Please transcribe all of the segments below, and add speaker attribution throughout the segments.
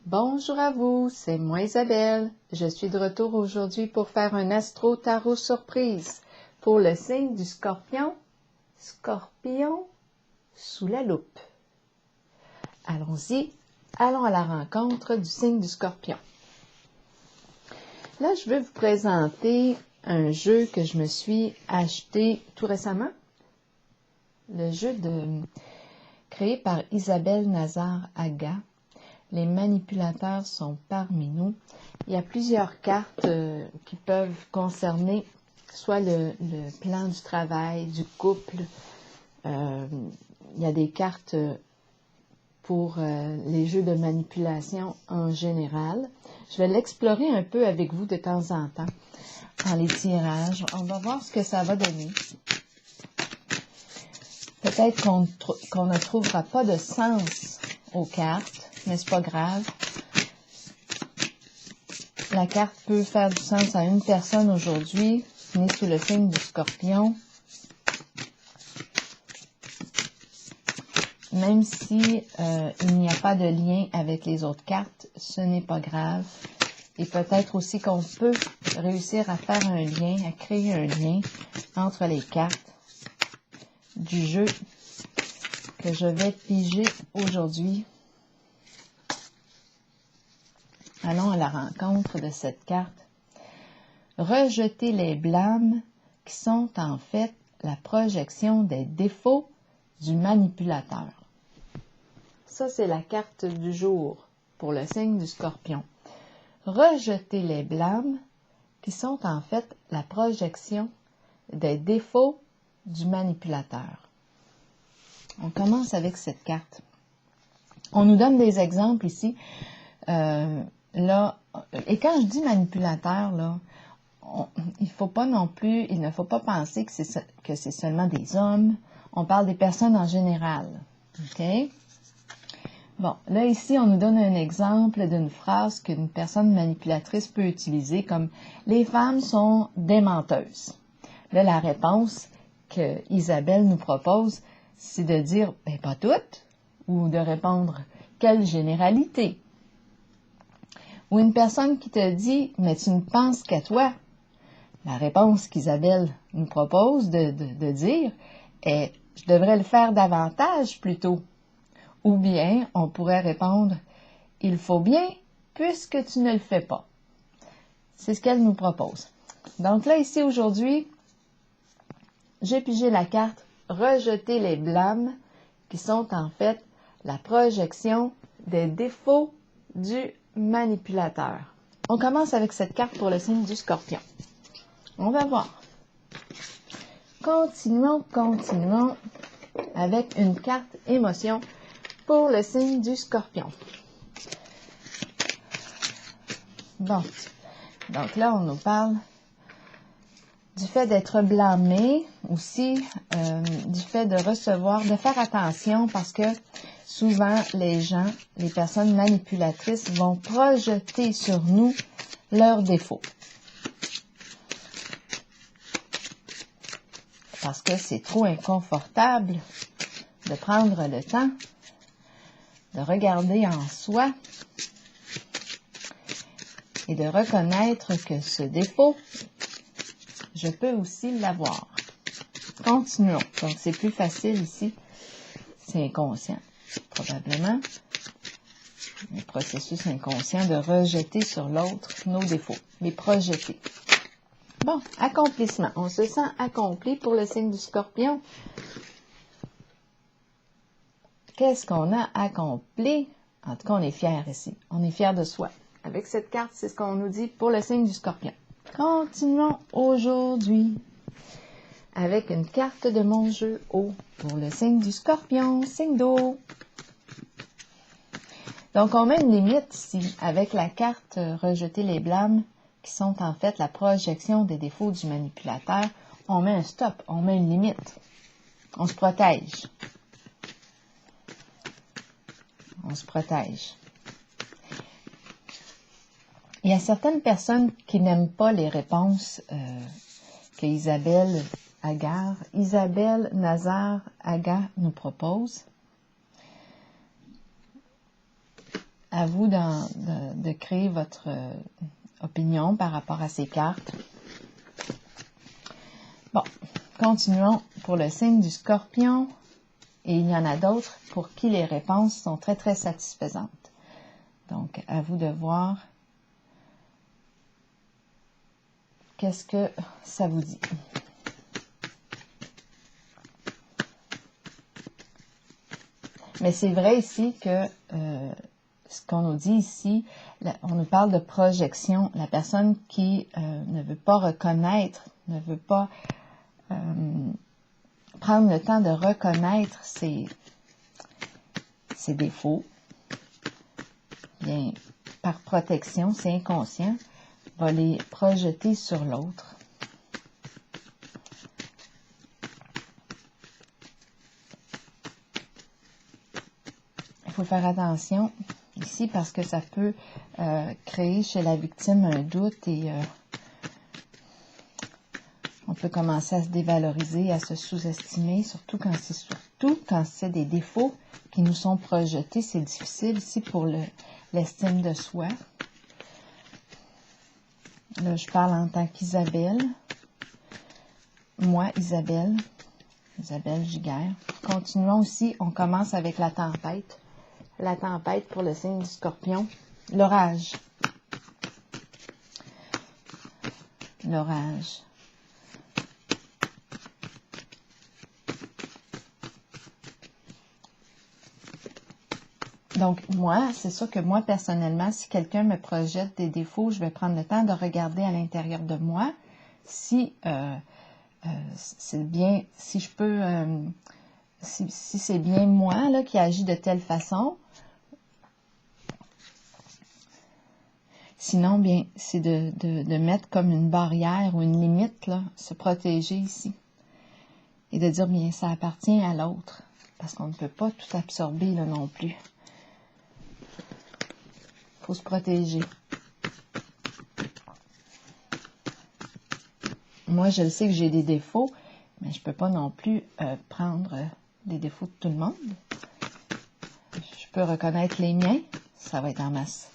Speaker 1: Bonjour à vous, c'est moi Isabelle. Je suis de retour aujourd'hui pour faire un astro-tarot surprise pour le signe du Scorpion. Scorpion sous la loupe. Allons-y, allons à la rencontre du signe du Scorpion. Là, je vais vous présenter un jeu que je me suis acheté tout récemment. Le jeu créé par Isabelle Nazar-Aga. Les manipulateurs sont parmi nous. Il y a plusieurs cartes qui peuvent concerner soit le plan du travail, du couple. Il y a des cartes pour les jeux de manipulation en général. Je vais l'explorer un peu avec vous de temps en temps dans les tirages. On va voir ce que ça va donner. Peut-être qu'on ne trouvera pas de sens aux cartes, mais c'est pas grave. La carte peut faire du sens à une personne aujourd'hui, née sous le signe du Scorpion. Même si il n'y a pas de lien avec les autres cartes, ce n'est pas grave. Et peut-être aussi qu'on peut réussir à faire un lien, à créer un lien entre les cartes du jeu que je vais piger aujourd'hui. Allons à la rencontre de cette carte. Rejeter les blâmes qui sont en fait la projection des défauts du manipulateur. Ça, c'est la carte du jour pour le signe du Scorpion. Rejeter les blâmes qui sont en fait la projection des défauts du manipulateur. On commence avec cette carte. On nous donne des exemples ici. Là, et quand je dis manipulateur, là, il ne faut pas penser que c'est seulement des hommes. On parle des personnes en général. OK? Bon, là, ici, on nous donne un exemple d'une phrase qu'une personne manipulatrice peut utiliser comme « Les femmes sont des menteuses ». Là, la réponse que Isabelle nous propose, c'est de dire « Ben, pas toutes » ou de répondre « Quelle généralité ». Ou une personne qui te dit « Mais tu ne penses qu'à toi ». La réponse qu'Isabelle nous propose de dire est « Je devrais le faire davantage plutôt ». Ou bien, on pourrait répondre « Il faut bien puisque tu ne le fais pas ». C'est ce qu'elle nous propose. Donc là, ici, aujourd'hui, j'ai pigé la carte « Rejeter les blâmes » qui sont en fait la projection des défauts du manipulateur. On commence avec cette carte pour le signe du Scorpion. On va voir. Continuons avec une carte émotion pour le signe du Scorpion. Bon, donc là, on nous parle du fait d'être blâmé, aussi du fait de recevoir, de faire attention parce que souvent, les personnes manipulatrices vont projeter sur nous leurs défauts. Parce que c'est trop inconfortable de prendre le temps de regarder en soi et de reconnaître que ce défaut, je peux aussi l'avoir. Continuons. Donc, c'est plus facile ici. C'est inconscient, probablement. Le processus inconscient de rejeter sur l'autre nos défauts, les projeter. Bon, accomplissement. On se sent accompli pour le signe du Scorpion. Qu'est-ce qu'on a accompli? En tout cas, on est fiers ici. On est fiers de soi. Avec cette carte, c'est ce qu'on nous dit pour le signe du Scorpion. Continuons aujourd'hui avec une carte de mon jeu haut pour le signe du Scorpion, signe d'eau. Donc, on met une limite ici avec la carte « Rejeter les blâmes » qui sont en fait la projection des défauts du manipulateur. On met un stop, on met une limite. On se protège. On se protège. Il y a certaines personnes qui n'aiment pas les réponses que Isabelle Nazar-Aga nous propose. à vous de créer votre opinion par rapport à ces cartes. Bon, continuons pour le signe du Scorpion. Et il y en a d'autres pour qui les réponses sont très, très satisfaisantes. Donc, à vous de voir qu'est-ce que ça vous dit. Mais c'est vrai ici que ce qu'on nous dit ici, on nous parle de projection. La personne qui ne veut pas reconnaître, ne veut pas prendre le temps de reconnaître ses défauts, bien, par protection, c'est inconscient, va les projeter sur l'autre. Il faut faire attention ici parce que ça peut créer chez la victime un doute et on peut commencer à se dévaloriser, à se sous-estimer, surtout quand c'est des défauts qui nous sont projetés. C'est difficile ici pour l'estime de soi. Là, je parle en tant qu'Isabelle. Moi, Isabelle Giguère. Continuons aussi, on commence avec la tempête. La tempête pour le signe du Scorpion. L'orage. L'orage. Donc, moi, c'est sûr que moi, personnellement, si quelqu'un me projette des défauts, je vais prendre le temps de regarder à l'intérieur de moi si c'est bien, si je peux, si c'est bien moi là, qui agis de telle façon. Sinon, bien, c'est de mettre comme une barrière ou une limite, là, se protéger ici. Et de dire, bien, ça appartient à l'autre. Parce qu'on ne peut pas tout absorber là non plus. Il faut se protéger. Moi, je le sais que j'ai des défauts, mais je ne peux pas non plus prendre les défauts de tout le monde. Je peux reconnaître les miens, ça va être en masse.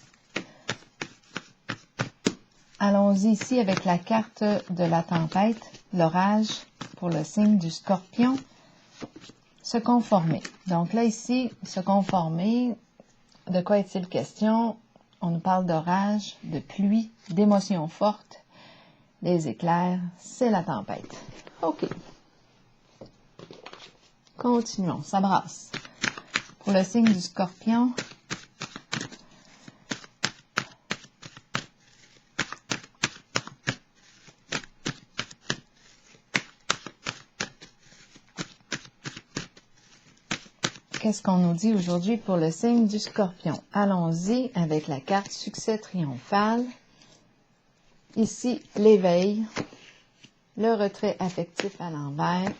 Speaker 1: Allons-y ici avec la carte de la tempête, l'orage, pour le signe du Scorpion. Se conformer. Donc là, ici, se conformer, de quoi est-il question? On nous parle d'orage, de pluie, d'émotions fortes. Les éclairs, c'est la tempête. OK. Continuons, ça brasse. Pour le signe du Scorpion, qu'est-ce qu'on nous dit aujourd'hui pour le signe du Scorpion? Allons-y avec la carte succès triomphal. Ici, l'éveil, le retrait affectif à l'envers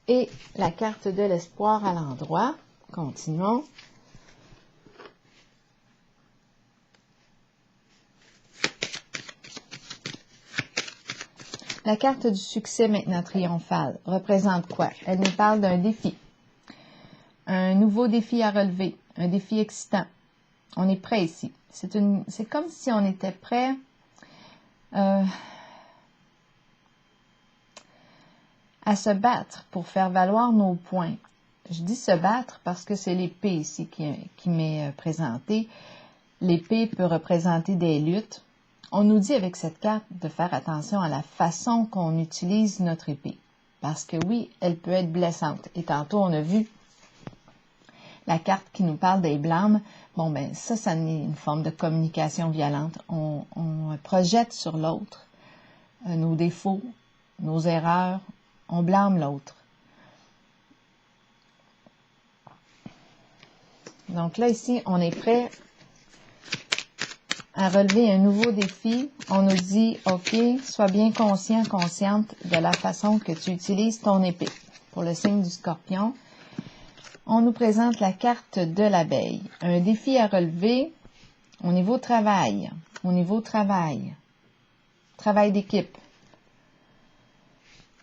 Speaker 1: et la carte de l'espoir à l'endroit. Continuons. La carte du succès maintenant triomphal représente quoi? Elle nous parle d'un défi. Un nouveau défi à relever, un défi excitant. On est prêt ici. C'est comme si on était prêt à se battre pour faire valoir nos points. Je dis se battre parce que c'est l'épée ici qui m'est présentée. L'épée peut représenter des luttes. On nous dit avec cette carte de faire attention à la façon qu'on utilise notre épée. Parce que oui, elle peut être blessante. Et tantôt, on a vu la carte qui nous parle des blâmes. Bon, ben ça est une forme de communication violente. On projette sur l'autre nos défauts, nos erreurs. On blâme l'autre. Donc là, ici, on est prêt à relever un nouveau défi. On nous dit, OK, sois bien conscient, consciente de la façon que tu utilises ton épée. Pour le signe du Scorpion, on nous présente la carte de l'abeille. Un défi à relever au niveau travail. Travail d'équipe.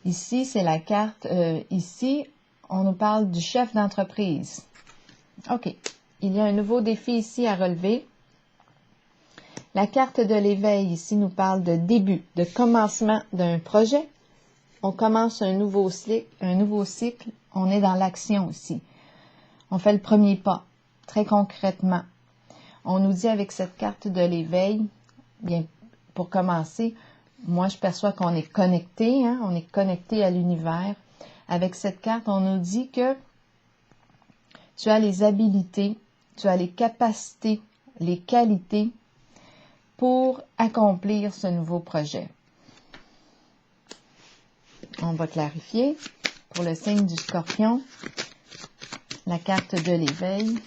Speaker 1: Ici, c'est la carte, ici, on nous parle du chef d'entreprise. OK. il y a un nouveau défi ici à relever. La carte de l'éveil ici nous parle de début, de commencement d'un projet. On commence un nouveau cycle, on est dans l'action ici. On fait le premier pas, très concrètement. On nous dit avec cette carte de l'éveil, bien, pour commencer, moi je perçois qu'on est connecté, hein, on est connecté à l'univers. Avec cette carte, on nous dit que tu as les habilités, tu as les capacités, les qualités pour accomplir ce nouveau projet. On va clarifier pour le signe du Scorpion, la carte de l'éveil.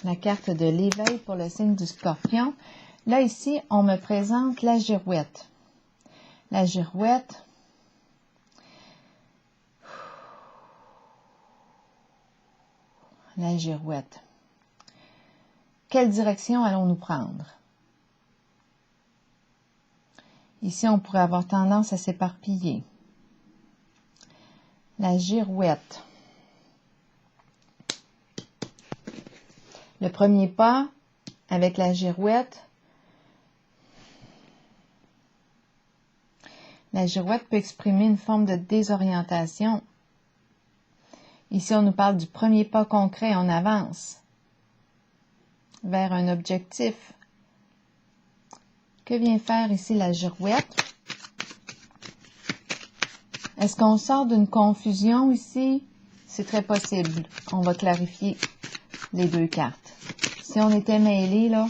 Speaker 1: La carte de l'éveil pour le signe du Scorpion. Là, ici, on me présente la girouette. La girouette, la girouette. Quelle direction allons-nous prendre? Ici, on pourrait avoir tendance à s'éparpiller. La girouette. Le premier pas avec la girouette. La girouette peut exprimer une forme de désorientation. Ici, on nous parle du premier pas concret, on avance vers un objectif. Que vient faire ici la girouette? Est-ce qu'on sort d'une confusion ici? C'est très possible. On va clarifier les deux cartes. Si on était mêlés, là,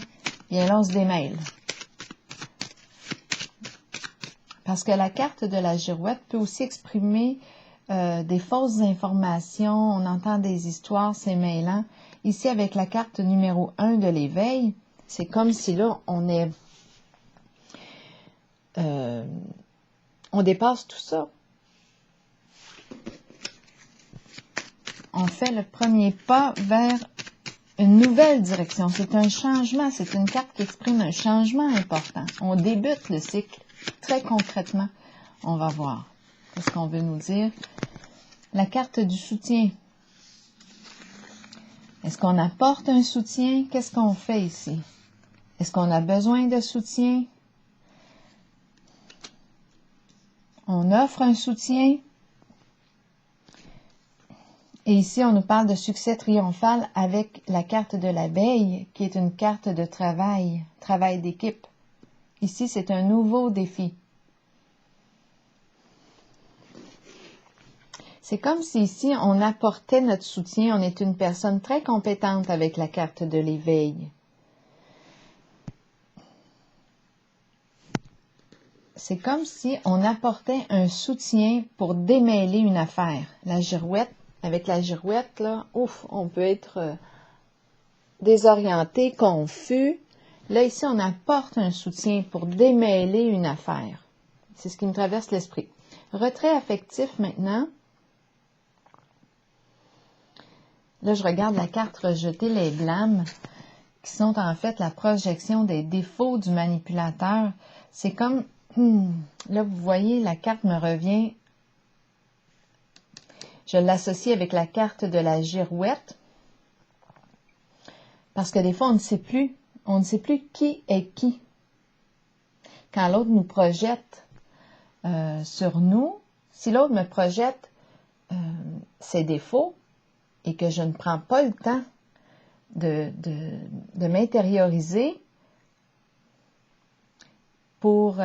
Speaker 1: bien là, on se démêle. Parce que la carte de la girouette peut aussi exprimer des fausses informations. On entend des histoires, c'est mêlant. Ici, avec la carte numéro 1 de l'éveil, c'est comme si là, on dépasse tout ça. On fait le premier pas vers une nouvelle direction. C'est un changement, c'est une carte qui exprime un changement important. On débute le cycle très concrètement. On va voir ce qu'on veut nous dire. La carte du soutien. Est-ce qu'on apporte un soutien? Qu'est-ce qu'on fait ici? Est-ce qu'on a besoin de soutien? On offre un soutien. Et ici, on nous parle de succès triomphal avec la carte de l'abeille, qui est une carte de travail d'équipe. Ici, c'est un nouveau défi. C'est comme si ici, on apportait notre soutien. On est une personne très compétente avec la carte de l'éveil. C'est comme si on apportait un soutien pour démêler une affaire. La girouette, avec la girouette, là, ouf, on peut être désorienté, confus. Là, ici, on apporte un soutien pour démêler une affaire. C'est ce qui me traverse l'esprit. Retrait affectif maintenant. Là, je regarde la carte rejeter les blâmes, qui sont en fait la projection des défauts du manipulateur. C'est comme, là, vous voyez, la carte me revient. Je l'associe avec la carte de la girouette. Parce que des fois, on ne sait plus qui est qui. Quand l'autre nous projette sur nous, si l'autre me projette ses défauts et que je ne prends pas le temps de m'intérioriser pour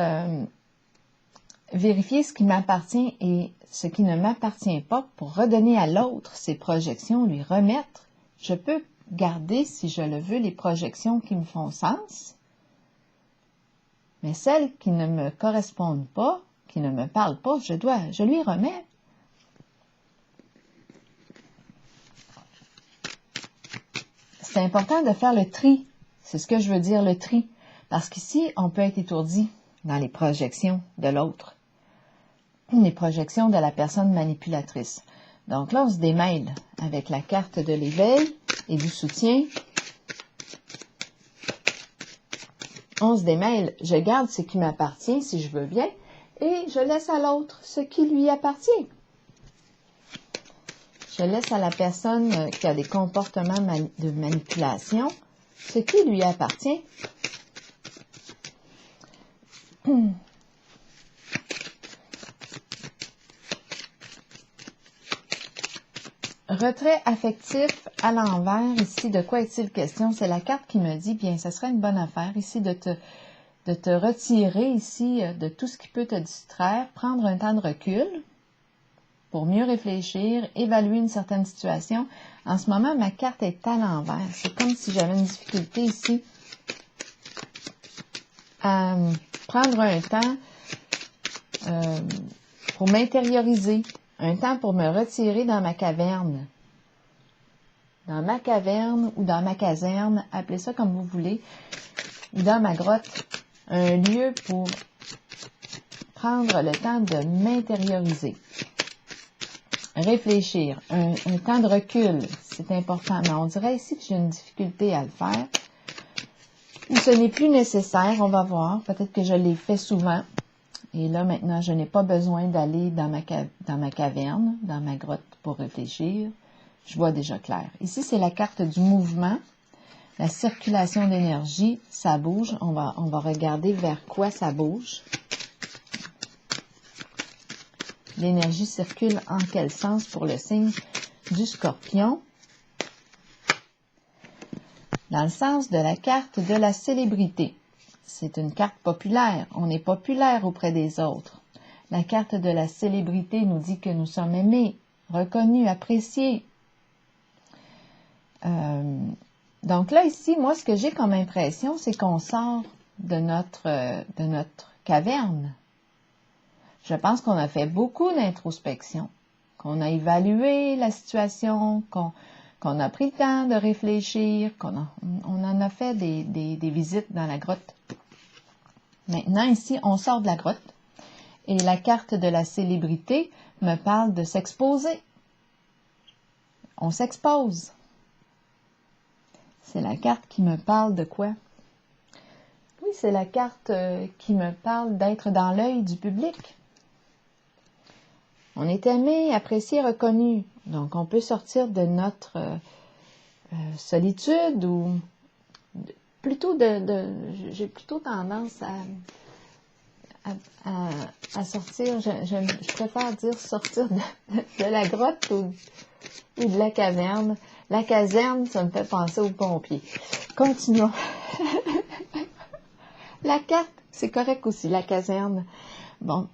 Speaker 1: vérifier ce qui m'appartient et ce qui ne m'appartient pas, pour redonner à l'autre ses projections, lui remettre, je peux garder, si je le veux, les projections qui me font sens, mais celles qui ne me correspondent pas, qui ne me parlent pas, je lui remets. C'est important de faire le tri. C'est ce que je veux dire, le tri. Parce qu'ici, on peut être étourdi dans les projections de l'autre. Les projections de la personne manipulatrice. Donc là, on se démêle avec la carte de l'éveil et du soutien. On se démêle. Je garde ce qui m'appartient si je veux bien, et je laisse à l'autre ce qui lui appartient. Je laisse à la personne qui a des comportements de manipulation ce qui lui appartient. Retrait affectif à l'envers, ici, de quoi est-il question? C'est la carte qui me dit, bien, ça serait une bonne affaire ici de te retirer ici de tout ce qui peut te distraire, prendre un temps de recul pour mieux réfléchir, évaluer une certaine situation. En ce moment, ma carte est à l'envers. C'est comme si j'avais une difficulté ici à prendre un temps pour m'intérioriser, un temps pour me retirer dans ma caverne. Dans ma caverne ou dans ma caserne, appelez ça comme vous voulez, ou dans ma grotte, un lieu pour prendre le temps de m'intérioriser. Réfléchir, un temps de recul, c'est important. Mais on dirait ici que j'ai une difficulté à le faire. Ou ce n'est plus nécessaire, on va voir. Peut-être que je l'ai fait souvent. Et là, maintenant, je n'ai pas besoin d'aller dans ma caverne, dans ma grotte pour réfléchir. Je vois déjà clair. Ici, c'est la carte du mouvement. La circulation d'énergie, ça bouge. On va regarder vers quoi ça bouge. L'énergie circule en quel sens pour le signe du Scorpion? Dans le sens de la carte de la célébrité. C'est une carte populaire. On est populaire auprès des autres. La carte de la célébrité nous dit que nous sommes aimés, reconnus, appréciés. Donc là, ici, moi, ce que j'ai comme impression, c'est qu'on sort de notre caverne. Je pense qu'on a fait beaucoup d'introspection, qu'on a évalué la situation, qu'on a pris le temps de réfléchir, on en a fait des visites dans la grotte. Maintenant, ici, on sort de la grotte et la carte de la célébrité me parle de s'exposer. On s'expose. C'est la carte qui me parle de quoi? Oui, c'est la carte qui me parle d'être dans l'œil du public. On est aimé, apprécié, reconnu. Donc, on peut sortir de notre solitude ou plutôt j'ai plutôt tendance à sortir, je préfère dire sortir de la grotte ou de la caverne. La caserne, ça me fait penser aux pompiers. Continuons. La carte, c'est correct aussi, la caserne. Bon,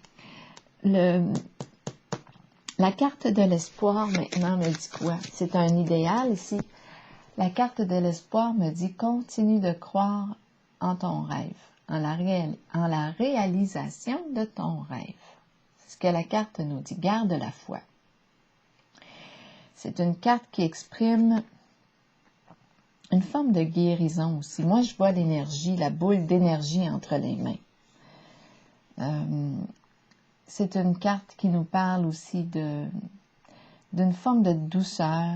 Speaker 1: la carte de l'espoir, maintenant, me dit quoi? C'est un idéal ici. La carte de l'espoir me dit « Continue de croire en ton rêve, en la réalisation de ton rêve. » C'est ce que la carte nous dit. Garde la foi. C'est une carte qui exprime une forme de guérison aussi. Moi, je vois l'énergie, la boule d'énergie entre les mains. C'est une carte qui nous parle aussi d'une forme de douceur.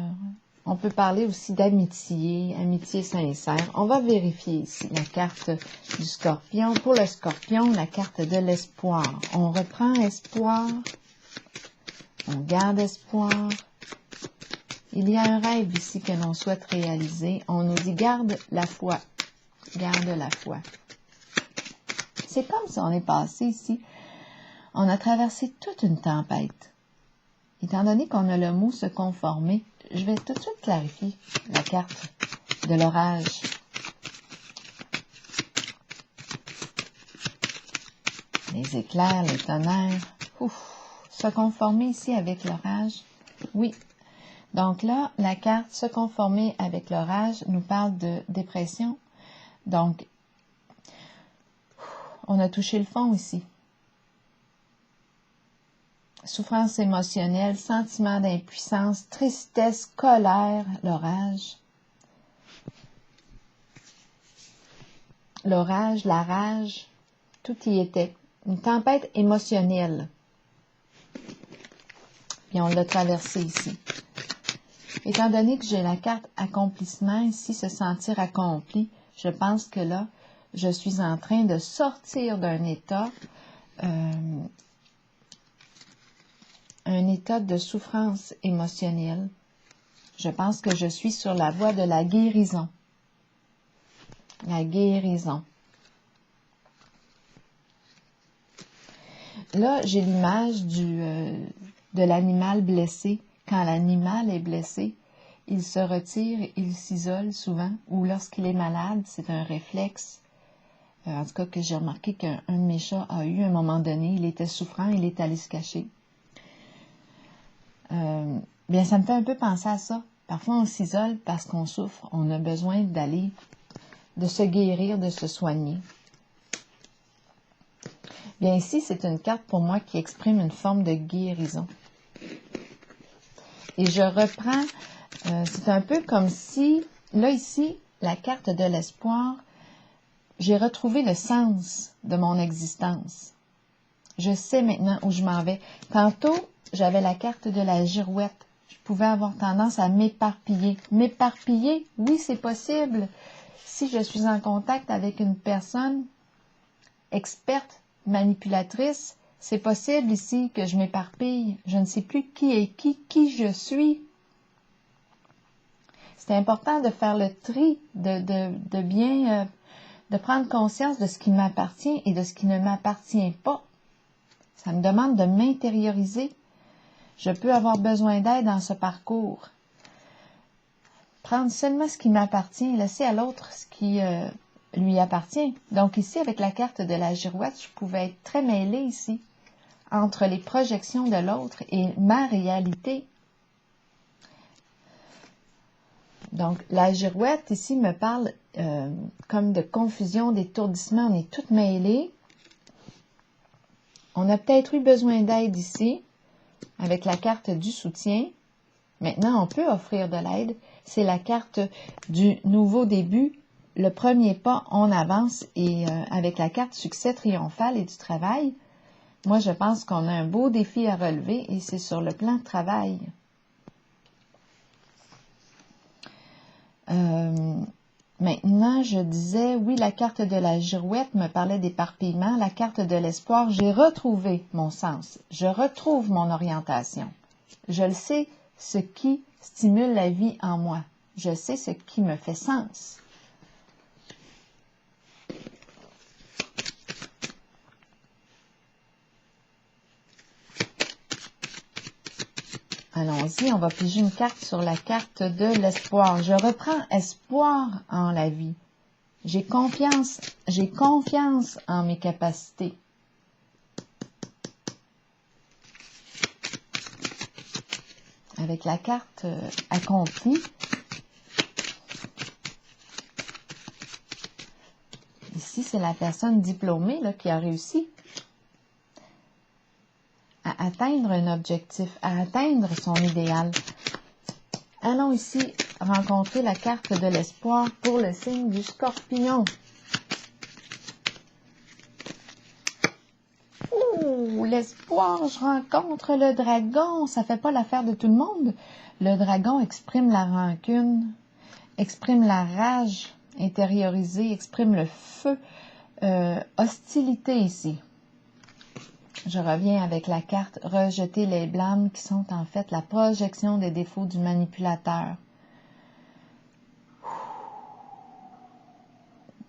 Speaker 1: On peut parler aussi d'amitié, amitié sincère. On va vérifier ici la carte du Scorpion. Pour le Scorpion, la carte de l'espoir. On reprend espoir. On garde espoir. Il y a un rêve ici que l'on souhaite réaliser. On nous dit garde la foi. Garde la foi. C'est comme si on est passé ici. On a traversé toute une tempête. Étant donné qu'on a le mot se conformer, je vais tout de suite clarifier la carte de l'orage. Les éclairs, les tonnerres. Se conformer ici avec l'orage. Oui. Donc là, la carte se conformer avec l'orage nous parle de dépression. Donc, on a touché le fond ici. Souffrance émotionnelle, sentiment d'impuissance, tristesse, colère, l'orage. L'orage, la rage, tout y était. Une tempête émotionnelle. Et on l'a traversé ici. Étant donné que j'ai la carte accomplissement ici, se sentir accompli, je pense que là, je suis en train de sortir d'un état un état de souffrance émotionnelle. Je pense que je suis sur la voie de la guérison. La guérison. Là, j'ai l'image de l'animal blessé. Quand l'animal est blessé, il se retire, il s'isole souvent, ou lorsqu'il est malade, c'est un réflexe. En tout cas, que j'ai remarqué qu'un de mes chats a eu à un moment donné, il était souffrant, il est allé se cacher. Bien, ça me fait un peu penser à ça. Parfois, on s'isole parce qu'on souffre. On a besoin de se guérir, de se soigner. Bien, ici, c'est une carte pour moi qui exprime une forme de guérison. Et je reprends, c'est un peu comme si, là, ici, la carte de l'espoir, j'ai retrouvé le sens de mon existence. Je sais maintenant où je m'en vais. Tantôt, j'avais la carte de la girouette. Je pouvais avoir tendance à m'éparpiller. M'éparpiller, oui, c'est possible. Si je suis en contact avec une personne experte, manipulatrice, c'est possible ici que je m'éparpille. Je ne sais plus qui est qui je suis. C'est important de faire le tri, de bien, de prendre conscience de ce qui m'appartient et de ce qui ne m'appartient pas. Ça me demande de m'intérioriser. Je peux avoir besoin d'aide dans ce parcours. Prendre seulement ce qui m'appartient, laisser à l'autre ce qui lui appartient. Donc ici, avec la carte de la girouette, je pouvais être très mêlée ici, entre les projections de l'autre et ma réalité. Donc, la girouette ici me parle comme de confusion, d'étourdissement. On est toutes mêlées. On a peut-être eu besoin d'aide ici, avec la carte du soutien. Maintenant, on peut offrir de l'aide. C'est la carte du nouveau début. Le premier pas, on avance. Et avec la carte succès triomphal et du travail, moi, je pense qu'on a un beau défi à relever et c'est sur le plan de travail. Maintenant, je disais, oui, la carte de la girouette me parlait d'éparpillement. La carte de l'espoir, j'ai retrouvé mon sens. Je retrouve mon orientation. Je le sais, ce qui stimule la vie en moi. Je sais ce qui me fait sens. Allons-y, on va piger une carte sur la carte de l'espoir. Je reprends espoir en la vie. J'ai confiance en mes capacités. Avec la carte accomplie, ici c'est la personne diplômée là, qui a réussi à atteindre un objectif, à atteindre son idéal. Allons ici rencontrer la carte de l'espoir pour le signe du Scorpion. Ouh, l'espoir, je rencontre le dragon. Ça fait pas l'affaire de tout le monde. Le dragon exprime la rancune, exprime la rage intériorisée, exprime le feu, hostilité ici. Je reviens avec la carte « Rejeter les blâmes » qui sont en fait la projection des défauts du manipulateur.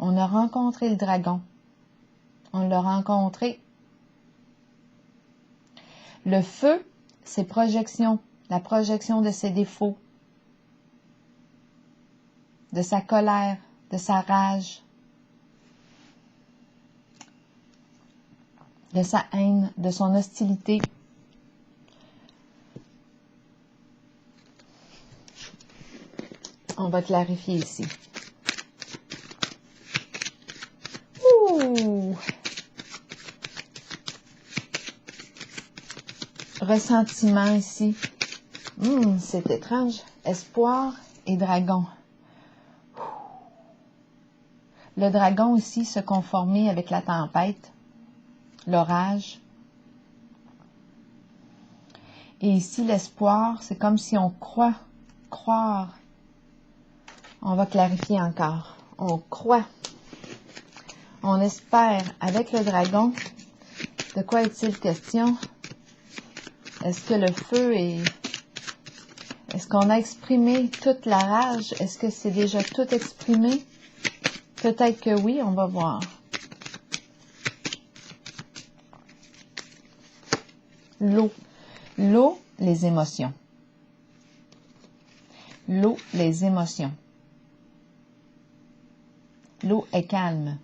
Speaker 1: On a rencontré le dragon. On l'a rencontré. Le feu, c'est projection, la projection de ses défauts, de sa colère, de sa rage, de sa haine, de son hostilité. On va clarifier ici. Ouh! Ressentiment ici. C'est étrange. Espoir et dragon. Le dragon ici se conformer avec la tempête, l'orage. Et ici, l'espoir, c'est comme si on croire. On va clarifier encore. On croit. On espère avec le dragon De quoi est-il question? Est-ce que le feu est... Est-ce qu'on a exprimé toute la rage? Est-ce que c'est déjà tout exprimé? Peut-être que oui, on va voir. L'eau. L'eau, les émotions. L'eau, les émotions. L'eau est calme.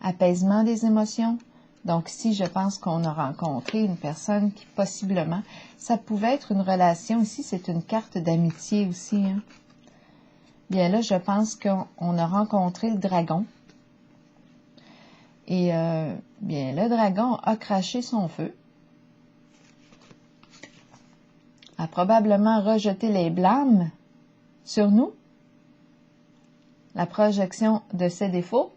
Speaker 1: Apaisement des émotions. Donc, si je pense qu'on a rencontré une personne qui, possiblement, ça pouvait être une relation. Ici, c'est une carte d'amitié aussi. Hein. Bien là, je pense qu'on a rencontré le dragon. Et, bien, le dragon a craché son feu. A probablement rejeté les blâmes sur nous. La projection de ses défauts.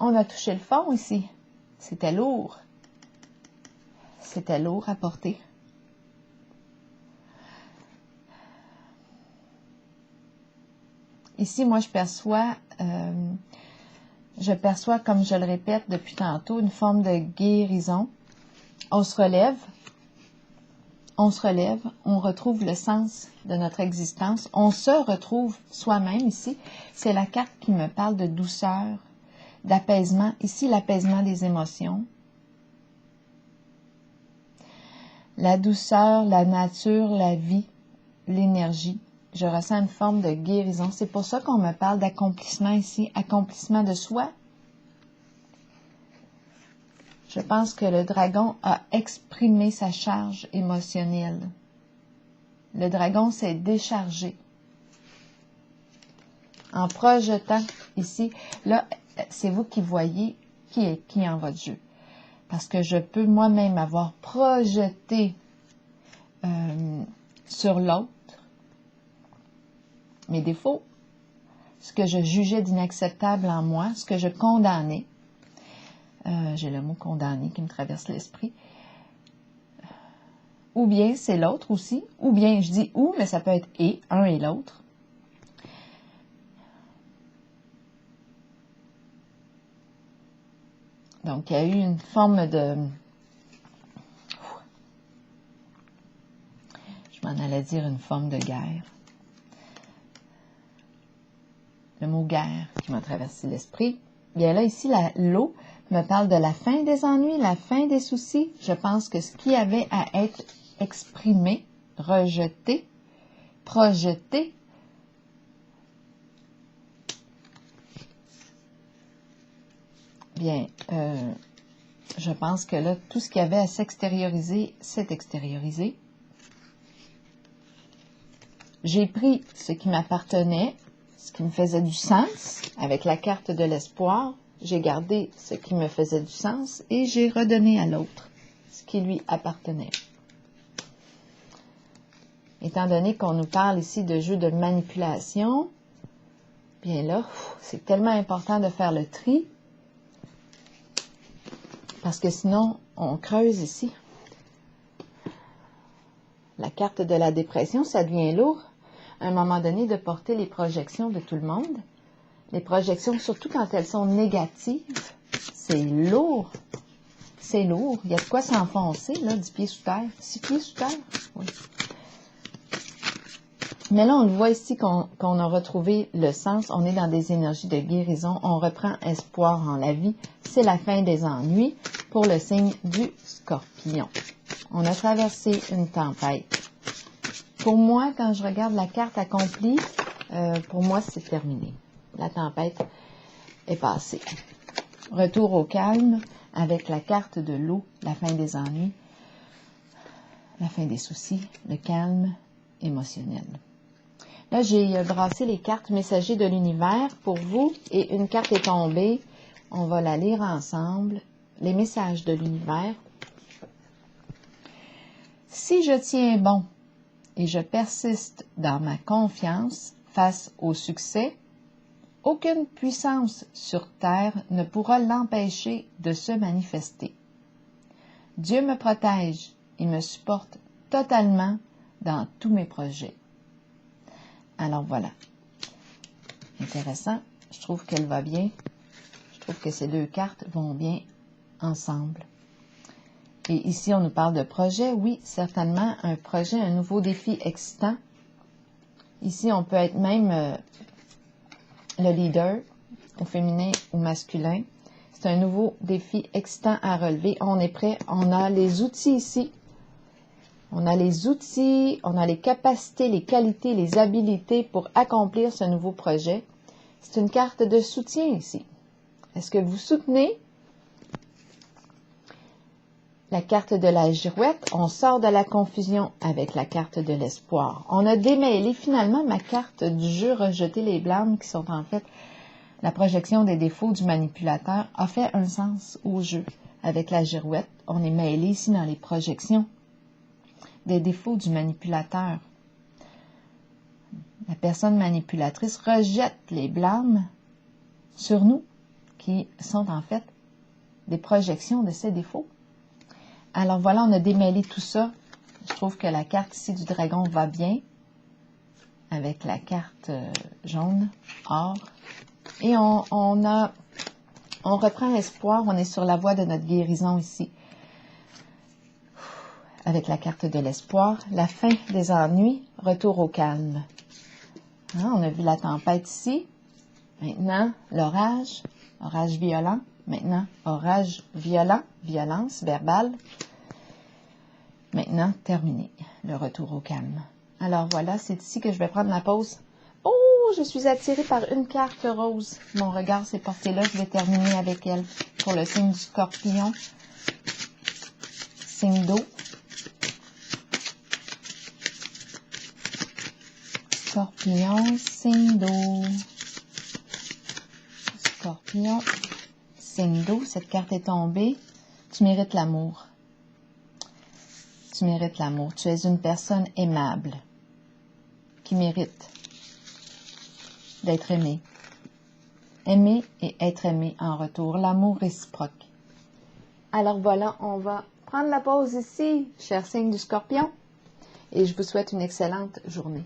Speaker 1: On a touché le fond ici. C'était lourd. C'était lourd à porter. Ici, moi, je perçois, comme je le répète depuis tantôt, une forme de guérison. On se relève, on retrouve le sens de notre existence, on se retrouve soi-même ici. C'est la carte qui me parle de douceur, d'apaisement. Ici, l'apaisement des émotions. La douceur, la nature, la vie, l'énergie. Je ressens une forme de guérison. C'est pour ça qu'on me parle d'accomplissement ici, accomplissement de soi. Je pense que le dragon a exprimé sa charge émotionnelle. Le dragon s'est déchargé. En projetant ici, là, c'est vous qui voyez qui est qui en votre jeu. Parce que je peux moi-même avoir projeté sur l'autre mes défauts, ce que je jugeais d'inacceptable en moi, ce que je condamnais. J'ai le mot condamner qui me traverse l'esprit. Ou bien c'est l'autre aussi, ou bien je dis ou, mais ça peut être et, un et l'autre. Donc, il y a eu une forme de... Je m'en allais dire une forme de guerre. Le mot guerre qui m'a traversé l'esprit. Bien là, ici, l'eau me parle de la fin des ennuis, la fin des soucis. Je pense que ce qui avait à être exprimé, rejeté, projeté, bien, je pense que là, tout ce qui avait à s'extérioriser, s'est extériorisé. J'ai pris ce qui m'appartenait, ce qui me faisait du sens, avec la carte de l'espoir. J'ai gardé ce qui me faisait du sens et j'ai redonné à l'autre ce qui lui appartenait. Étant donné qu'on nous parle ici de jeu de manipulation, bien là, c'est tellement important de faire le tri, parce que sinon, on creuse ici. La carte de la dépression, ça devient lourd, à un moment donné, de porter les projections de tout le monde. Les projections, surtout quand elles sont négatives, c'est lourd. C'est lourd. Il y a de quoi s'enfoncer, là, 10 pieds sous terre. 6 pieds sous terre? Oui. Mais là, on le voit ici qu'on a retrouvé le sens. On est dans des énergies de guérison. On reprend espoir en la vie. C'est la fin des ennuis pour le signe du Scorpion. On a traversé une tempête. Pour moi, quand je regarde la carte accomplie, pour moi, c'est terminé. La tempête est passée. Retour au calme avec la carte de l'eau, la fin des ennuis, la fin des soucis, le calme émotionnel. Là, j'ai brassé les cartes messagers de l'univers pour vous et une carte est tombée. On va la lire ensemble. Les messages de l'univers. Si je tiens bon et je persiste dans ma confiance face au succès, aucune puissance sur terre ne pourra l'empêcher de se manifester. Dieu me protège et me supporte totalement dans tous mes projets. Alors voilà. Intéressant. Je trouve qu'elle va bien. Je trouve que ces deux cartes vont bien ensemble. Et ici, on nous parle de projet. Oui, certainement, un projet, un nouveau défi excitant. Ici, on peut être même le leader, au féminin ou masculin. C'est un nouveau défi excitant à relever. On est prêt. On a les outils ici. On a les outils, on a les capacités, les qualités, les habiletés pour accomplir ce nouveau projet. C'est une carte de soutien ici. Est-ce que vous soutenez? La carte de la girouette, on sort de la confusion avec la carte de l'espoir. On a démêlé finalement ma carte du jeu rejeter les blâmes qui sont en fait la projection des défauts du manipulateur a fait un sens au jeu. Avec la girouette, on est mêlé ici dans les projections des défauts du manipulateur. La personne manipulatrice rejette les blâmes sur nous qui sont en fait des projections de ces défauts. Alors voilà, on a démêlé tout ça. Je trouve que la carte ici du dragon va bien avec la carte jaune, or. Et on reprend espoir, on est sur la voie de notre guérison ici. Avec la carte de l'espoir, la fin des ennuis, retour au calme. Hein, on a vu la tempête ici. Maintenant, l'orage, orage violent. Maintenant, orage violent, violence verbale. Maintenant, terminé, le retour au calme. Alors voilà, c'est ici que je vais prendre la pause. Oh, je suis attirée par une carte rose. Mon regard s'est porté là, je vais terminer avec elle. Pour le signe du scorpion, signe d'eau. Scorpion, signe d'eau. Scorpion, signe d'eau. Cette carte est tombée. Tu mérites l'amour. Tu mérites l'amour. Tu es une personne aimable qui mérite d'être aimée. Aimer et être aimé en retour. L'amour réciproque. Alors voilà, on va prendre la pause ici, cher signe du Scorpion. Et je vous souhaite une excellente journée.